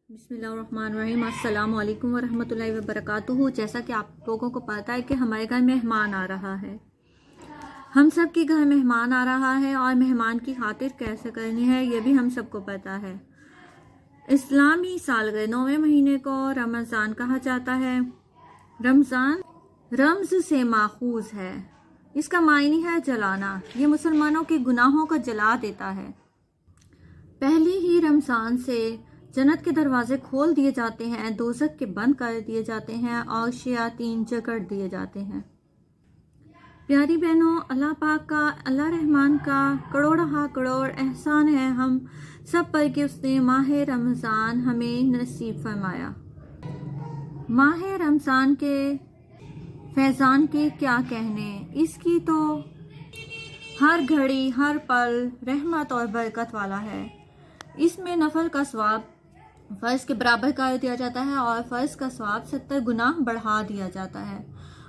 بسم اللہ الرحمن الرحیم۔ السلام علیکم ورحمۃ اللہ وبرکاتہ۔ جیسا کہ آپ لوگوں کو پتہ ہے کہ ہمارے گھر مہمان آ رہا ہے، ہم سب کے گھر مہمان آ رہا ہے اور مہمان کی خاطر کیسے کرنی ہے یہ بھی ہم سب کو پتہ ہے۔ اسلامی سالگرہ 9ویں مہینے کو رمضان کہا جاتا ہے۔ رمضان رمز سے ماخوذ ہے، اس کا معنی ہے جلانا۔ یہ مسلمانوں کے گناہوں کو جلا دیتا ہے۔ پہلے ہی رمضان سے جنت کے دروازے کھول دیے جاتے ہیں، دوزخ کے بند کر دیے جاتے ہیں اور شیاطین جکڑ دیے جاتے ہیں۔ پیاری بہنوں، اللہ پاک کا، اللہ رحمان کا کروڑ احسان ہے ہم سب پر کہ اس نے ماہ رمضان ہمیں نصیب فرمایا۔ ماہ رمضان کے فیضان کے کیا کہنے، اس کی تو ہر گھڑی ہر پل رحمت اور برکت والا ہے۔ اس میں نفل کا ثواب فرض کے برابر کر دیا جاتا ہے اور فرض کا ثواب 70 گنا بڑھا دیا جاتا ہے۔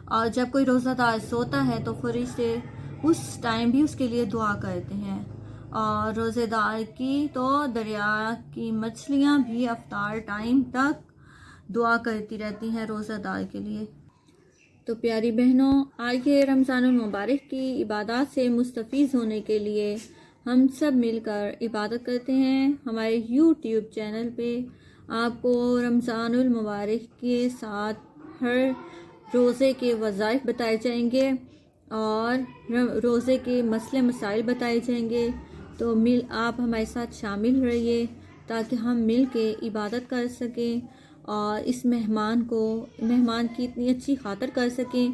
اور جب کوئی روزہ دار سوتا ہے تو فرشتے اس ٹائم بھی اس کے لیے دعا کرتے ہیں، اور روزے دار کی تو دریا کی مچھلیاں بھی افطار ٹائم تک دعا کرتی رہتی ہیں روزہ دار کے لیے۔ تو پیاری بہنوں، آئیے رمضان المبارک کی عبادات سے مستفیض ہونے کے لیے ہم سب مل کر عبادت کرتے ہیں۔ ہمارے یوٹیوب چینل پہ آپ کو رمضان المبارک کے ساتھ ہر روزے کے وظائف بتائے جائیں گے اور روزے کے مسئلے مسائل بتائے جائیں گے، تو آپ ہمارے ساتھ شامل رہیے تاکہ ہم مل کے عبادت کر سکیں اور اس مہمان کی اتنی اچھی خاطر کر سکیں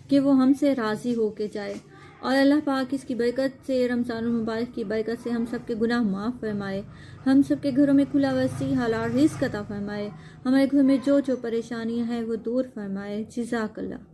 کہ وہ ہم سے راضی ہو کے جائے، اور اللہ پاک اس کی برکت سے، رمضان المبارک کی برکت سے ہم سب کے گناہ معاف فرمائے، ہم سب کے گھروں میں کھلا وسیع حلال رزق عطا فرمائے، ہمارے گھر میں جو پریشانیاں ہیں وہ دور فرمائے۔ جزاک اللہ۔